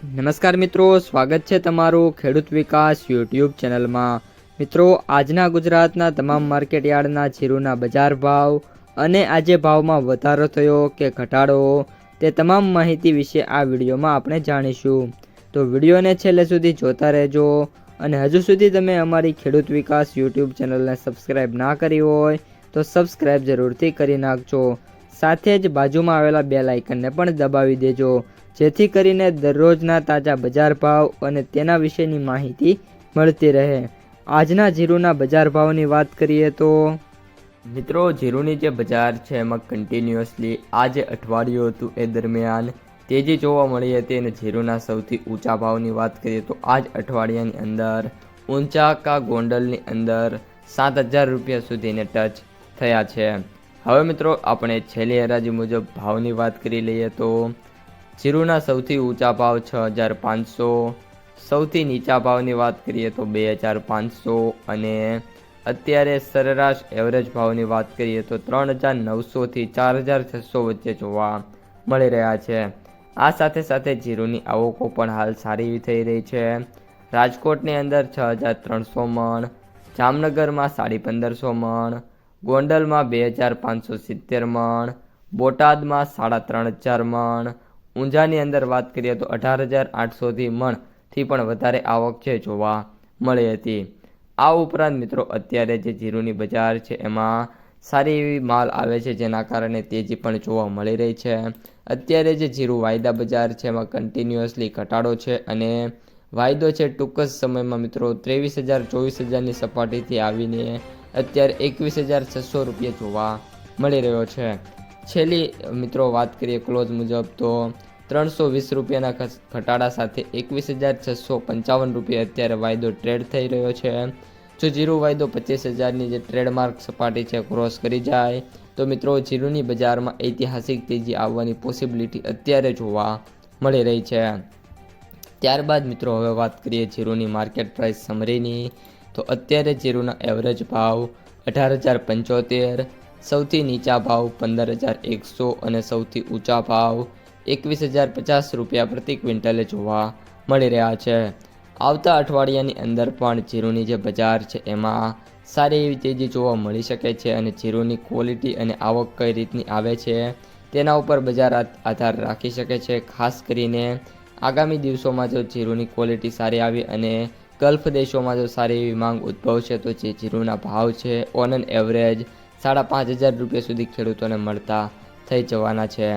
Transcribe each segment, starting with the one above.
નમસ્કાર મિત્રો, સ્વાગત છે તમારું ખેડૂત વિકાસ યુટ્યુબ ચેનલમાં। મિત્રો, આજના ગુજરાતના તમામ માર્કેટયાર્ડના જીરુના બજાર ભાવ અને આજે ભાવમાં વધારો થયો કે ઘટાડો તે તમામ માહિતી વિશે આ વિડીયોમાં આપણે જાણીશું। તો વિડીયોને છેલ્લે સુધી જોતા રહેજો અને હજુ સુધી તમે અમારી ખેડૂત વિકાસ યુટ્યુબ ચેનલને સબસ્ક્રાઈબ ના કરી હોય તો સબસ્ક્રાઈબ જરૂરથી કરી નાખજો। સાથે જ બાજુમાં આવેલા બેલ આઇકનને પણ દબાવી દેજો, જેથી કરીને દરરોજના તાજા બજાર ભાવ અને તેના વિશેની માહિતી મળતી રહે। આજના જીરુના બજાર ભાવની વાત કરીએ તો મિત્રો, જીરુની જે બજાર છે એમાં કન્ટિન્યુઅસલી આ જે અઠવાડિયું હતું એ દરમિયાન તેજી જોવા મળી હતી અને જીરુના સૌથી ઊંચા ભાવની વાત કરીએ તો આ જ અઠવાડિયાની અંદર ઊંચા કા ગોંડલની અંદર 7,000 રૂપિયા સુધીને ટચ થયા છે। હવે મિત્રો, આપણે છેલ્લી હરાજી મુજબ ભાવની વાત કરી લઈએ તો જીરુના સૌથી ઊંચા ભાવ 6,500, સૌથી નીચા ભાવની વાત કરીએ તો 2,500 અને અત્યારે સરેરાશ એવરેજ ભાવની વાત કરીએ તો 3,900થી 4,600 વચ્ચે જોવા મળી રહ્યા છે। આ સાથે સાથે જીરુની આવકો પણ હાલ સારી એવી થઈ રહી છે। રાજકોટની અંદર 6,300 મણ, જામનગરમાં 1,550 મણ, ગોંડલમાં 2,570 મણ, બોટાદમાં 3,500 મણ, ઊંઝાની અંદર વાત કરીએ તો 18,800 મણથી પણ વધારે આવક છે જોવા મળી હતી। આ ઉપરાંત મિત્રો, અત્યારે જે જીરુની બજાર છે એમાં સારી એવી માલ આવે છે, જેના કારણે તેજી પણ જોવા મળી રહી છે। અત્યારે જે જીરુ વાયદા બજાર છે એમાં કન્ટિન્યુઅસલી ઘટાડો છે અને વાયદો છે ટૂંક જ સમયમાં મિત્રો 23,000 24,000ની સપાટીથી આવીને અત્યારે 21,600 રૂપિયા જોવા મળી રહ્યો છે। છેલ્લી મિત્રો વાત કરીએ ક્લોઝ મુજબ તો 320 રૂપિયાના ઘટાડા સાથે 21,655 રૂપિયા અત્યારે વાયદો ટ્રેડ થઈ રહ્યો છે। જો જીરુ વાયદો 25,000ની જે ટ્રેડમાર્ક સપાટી છે ક્રોસ કરી જાય તો મિત્રો જીરુની બજારમાં ઐતિહાસિક તેજી આવવાની પોસિબિલિટી અત્યારે જોવા મળી રહી છે। ત્યારબાદ મિત્રો હવે વાત કરીએ જીરુની માર્કેટ પ્રાઇસ સમરીની તો અત્યારે જીરુના એવરેજ ભાવ 18,075, સૌથી નીચા ભાવ 15,100 અને સૌથી ઊંચા ભાવ 21,050 રૂપિયા પ્રતિ ક્વિન્ટલે જોવા મળી રહ્યા છે। આવતા અઠવાડિયાની અંદર પણ જીરુની જે બજાર છે એમાં સારી એવી તેજી જોવા મળી શકે છે અને જીરુની ક્વોલિટી અને આવક કઈ રીતની આવે છે તેના ઉપર બજાર આધાર રાખી શકે છે। ખાસ કરીને આગામી દિવસોમાં જો જીરુની ક્વોલિટી સારી આવી અને ગલ્ફ દેશોમાં જો સારી એવી માંગ ઉદ્ભવશે તો જે જીરુના ભાવ છે ઓન એન એવરેજ 5,500 રૂપિયા સુધી ખેડૂતોને મળતા થઈ જવાના છે।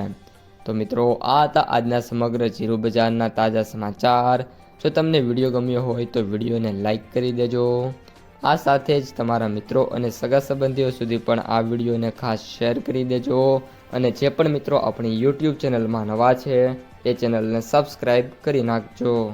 તો મિત્રો, આ હતા આજના સમગ્ર જીરુ બજારના તાજા સમાચાર। જો તમને વિડીયો ગમ્યો હોય તો વિડીયોને લાઈક કરી દેજો। આ સાથે જ તમારા મિત્રો અને સગા સંબંધીઓ સુધી પણ આ વિડીયોને ખાસ શેર કરી દેજો અને જે પણ મિત્રો આપણી યુટ્યુબ ચેનલમાં નવા છે એ ચેનલને સબસ્ક્રાઈબ કરી નાખજો।